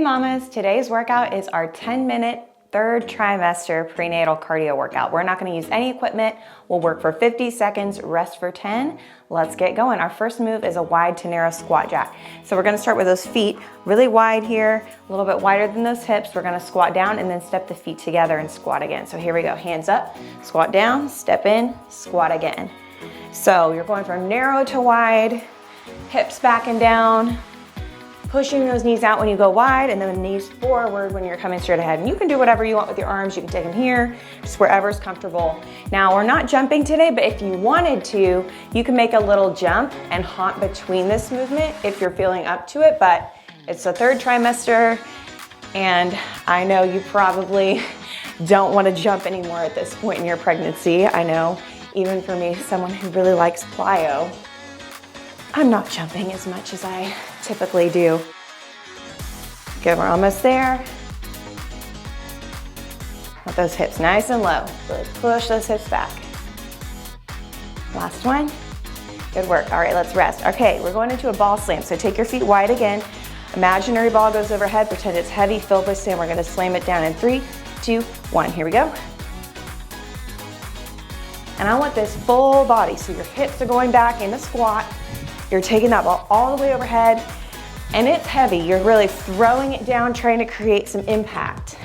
Hey mamas, today's workout is our 10-minute third trimester prenatal cardio workout. We're not gonna use any equipment. We'll work for 50 seconds, rest for 10. Let's get going. Our first move is a wide to narrow squat jack. So we're gonna start with those feet really wide here, a little bit wider than those hips. We're gonna squat down and then step the feet together and squat again. So here we go, hands up, squat down, step in, squat again. So you're going from narrow to wide, hips back and down, pushing those knees out when you go wide and then knees forward when you're coming straight ahead. And you can do whatever you want with your arms. You can take them here, just wherever's comfortable. Now, we're not jumping today, but if you wanted to, you can make a little jump and hop between this movement if you're feeling up to it, but it's the third trimester, and I know you probably don't want to jump anymore at this point in your pregnancy. I know, even for me, someone who really likes plyo, I'm not jumping as much as I typically do. Good, we're almost there. With those hips nice and low. Really push those hips back. Last one. Good work. All right, let's rest. Okay, we're going into a ball slam. So take your feet wide again. Imaginary ball goes overhead. Pretend it's heavy. Feel this in. We're going to slam it down in 3, 2, 1. Here we go. And I want this full body. So your hips are going back in the squat. You're taking that ball all the way overhead, and it's heavy. You're really throwing it down, trying to create some impact.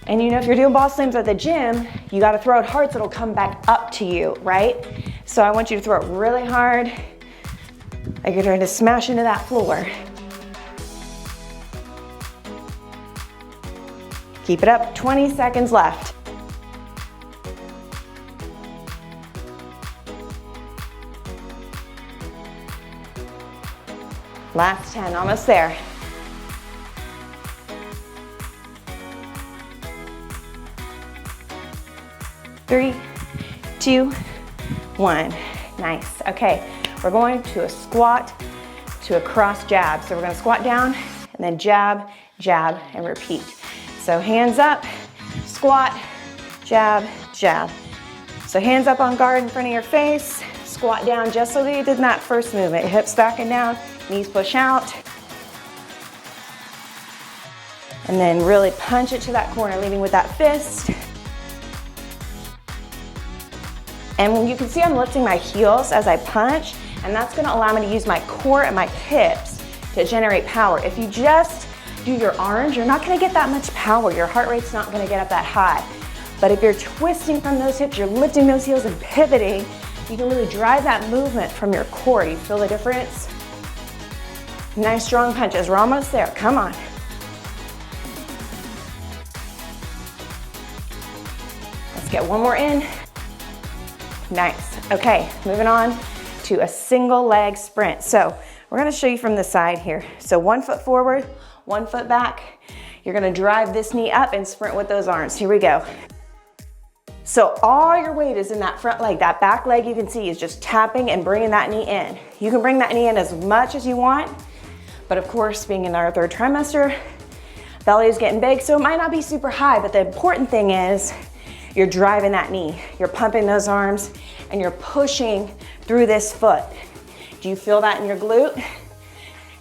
And you know, if you're doing ball slams at the gym, you gotta throw it hard so it'll come back up to you, right? So I want you to throw it really hard, like you're trying to smash into that floor. Keep it up, 20 seconds left. Last 10, almost there. Three, 2, 1. Nice. Okay, we're going to a squat to a cross jab. So we're gonna squat down and then jab, jab, and repeat. So hands up, squat, jab, jab. So hands up on guard in front of your face, squat down just so that you did in that first movement. Hips back and down, knees push out. And then really punch it to that corner, leading with that fist. And you can see I'm lifting my heels as I punch, and that's gonna allow me to use my core and my hips to generate power. If you just do your arms, you're not gonna get that much power. Your heart rate's not gonna get up that high. But if you're twisting from those hips, you're lifting those heels and pivoting, you can really drive that movement from your core. You feel the difference? Nice strong punches, we're almost there, come on. Let's get one more in. Nice, okay, moving on to a single leg sprint. So we're gonna show you from the side here. So 1 foot forward, 1 foot back. You're gonna drive this knee up and sprint with those arms. Here we go. So all your weight is in that front leg. That back leg you can see is just tapping and bringing that knee in. You can bring that knee in as much as you want, but of course, being in our third trimester, belly is getting big, so it might not be super high, but the important thing is you're driving that knee. You're pumping those arms and you're pushing through this foot. Do you feel that in your glute?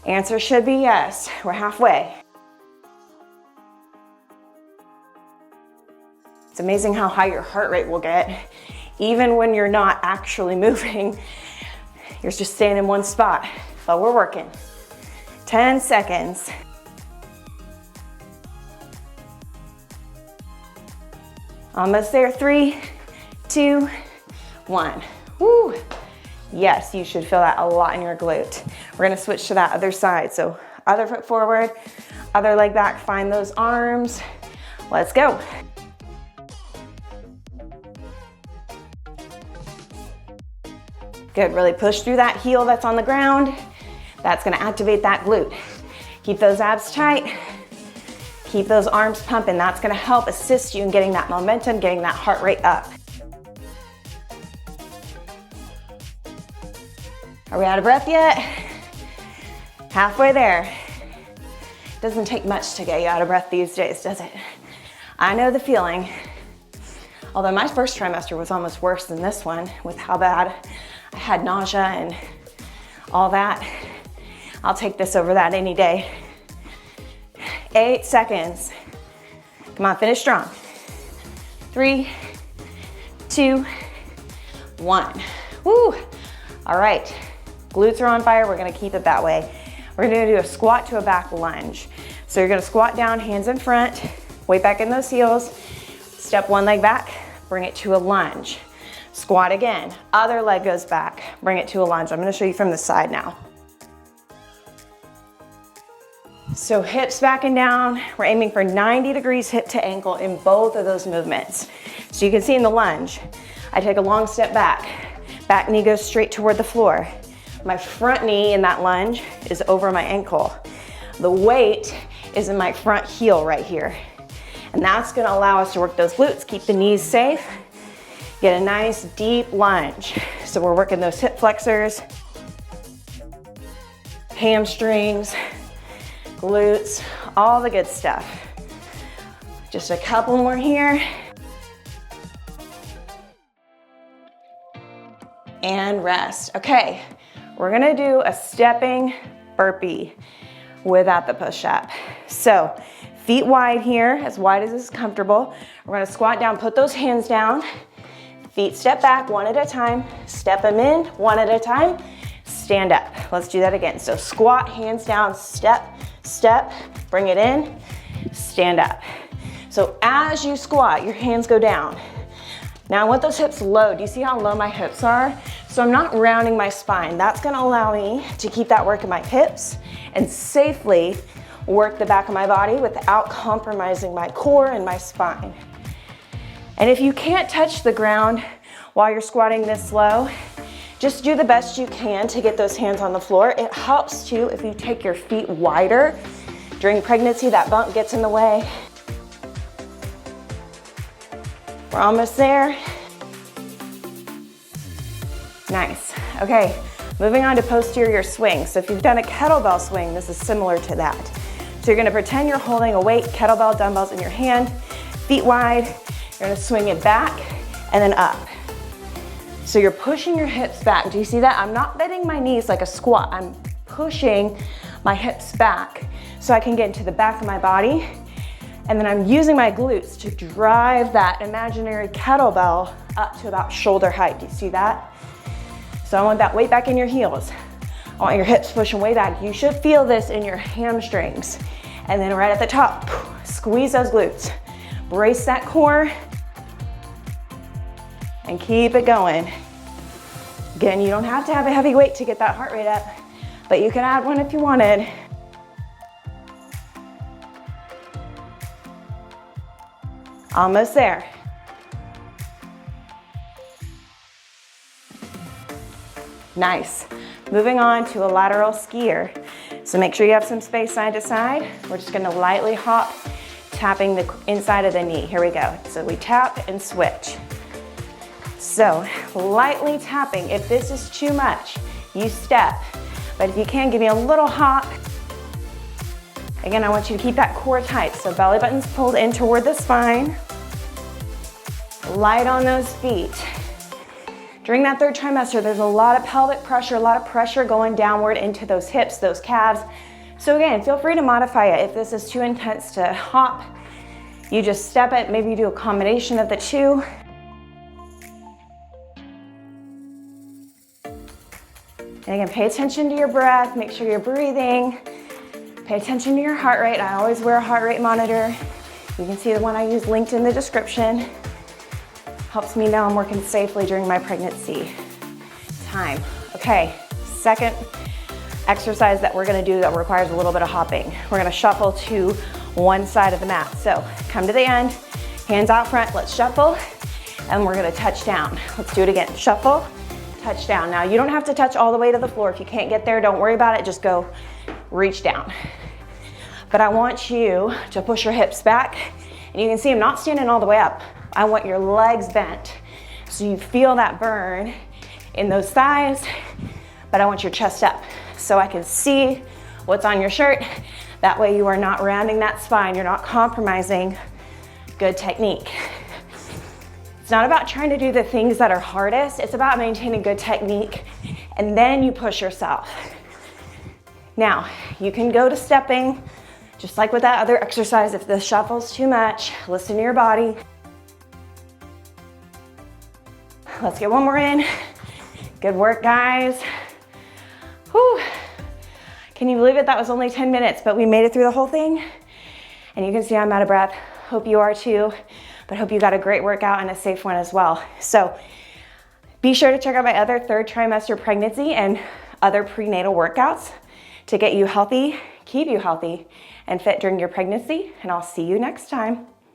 Answer should be yes. We're halfway. It's amazing how high your heart rate will get, even when you're not actually moving. You're just staying in one spot, but we're working. 10 seconds. Almost there, 3, 2, 1. Woo! Yes, you should feel that a lot in your glute. We're gonna switch to that other side. So other foot forward, other leg back, find those arms. Let's go. Good, really push through that heel that's on the ground. That's gonna activate that glute. Keep those abs tight. Keep those arms pumping. That's gonna help assist you in getting that momentum, getting that heart rate up. Are we out of breath yet? Halfway there. Doesn't take much to get you out of breath these days, does it? I know the feeling. Although my first trimester was almost worse than this one with how bad I had nausea and all that. I'll take this over that any day. 8 seconds. Come on, finish strong. 3, 2, 1. Woo! All right, glutes are on fire. We're gonna keep it that way. We're gonna do a squat to a back lunge. So you're gonna squat down, hands in front, weight back in those heels, step one leg back, bring it to a lunge. Squat again, other leg goes back, bring it to a lunge. I'm gonna show you from the side now. So hips back and down, we're aiming for 90 degrees hip to ankle in both of those movements. So you can see in the lunge, I take a long step back knee goes straight toward the floor. My front knee in that lunge is over my ankle. The weight is in my front heel right here. And that's gonna allow us to work those glutes, keep the knees safe, get a nice deep lunge. So we're working those hip flexors, hamstrings, glutes, all the good stuff. Just a couple more here. And rest. Okay, we're gonna do a stepping burpee without the push-up. So feet wide here, as wide as is comfortable. We're gonna squat down, put those hands down. Feet step back one at a time. Step them in one at a time. Stand up. Let's do that again. So squat, hands down, step, step, bring it in, stand up. So as you squat, your hands go down. Now I want those hips low. Do you see how low my hips are? So I'm not rounding my spine. That's gonna allow me to keep that work in my hips and safely work the back of my body without compromising my core and my spine. And if you can't touch the ground while you're squatting this low, just do the best you can to get those hands on the floor. It helps too if you take your feet wider. During pregnancy, that bump gets in the way. We're almost there. Nice. Okay, moving on to posterior swing. So if you've done a kettlebell swing, this is similar to that. So you're gonna pretend you're holding a weight, kettlebell, dumbbells in your hand, feet wide. You're gonna swing it back and then up. So you're pushing your hips back. Do you see that? I'm not bending my knees like a squat. I'm pushing my hips back so I can get into the back of my body. And then I'm using my glutes to drive that imaginary kettlebell up to about shoulder height. Do you see that? So I want that weight back in your heels. I want your hips pushing way back. You should feel this in your hamstrings. And then right at the top, squeeze those glutes. Brace that core and keep it going. Again, you don't have to have a heavy weight to get that heart rate up, but you can add one if you wanted. Almost there. Nice. Moving on to a lateral skier. So make sure you have some space side to side. We're just gonna lightly hop, tapping the inside of the knee. Here we go. So we tap and switch. So lightly tapping. If this is too much, you step. But if you can, give me a little hop. Again, I want you to keep that core tight. So belly button's pulled in toward the spine. Light on those feet. During that third trimester, there's a lot of pelvic pressure, a lot of pressure going downward into those hips, those calves. So again, feel free to modify it. If this is too intense to hop, you just step it. Maybe you do a combination of the two. And again, pay attention to your breath. Make sure you're breathing. Pay attention to your heart rate. I always wear a heart rate monitor. You can see the one I use linked in the description. Helps me know I'm working safely during my pregnancy time. Okay, second exercise that we're gonna do that requires a little bit of hopping. We're gonna shuffle to one side of the mat. So come to the end, hands out front, let's shuffle, and we're gonna touch down. Let's do it again. Shuffle, touch down. Now you don't have to touch all the way to the floor. If you can't get there, don't worry about it, just go reach down. But I want you to push your hips back, and you can see I'm not standing all the way up. I want your legs bent so you feel that burn in those thighs, but I want your chest up so I can see what's on your shirt. That way you are not rounding that spine, you're not compromising good technique. It's not about trying to do the things that are hardest, it's about maintaining good technique, and then you push yourself. Now, you can go to stepping, just like with that other exercise. If this shuffles too much, listen to your body. Let's get one more in. Good work, guys. Whew. Can you believe it? That was only 10 minutes, but we made it through the whole thing. And you can see I'm out of breath. Hope you are too, but hope you got a great workout and a safe one as well. So be sure to check out my other third trimester pregnancy and other prenatal workouts to get you healthy, keep you healthy and fit during your pregnancy. And I'll see you next time.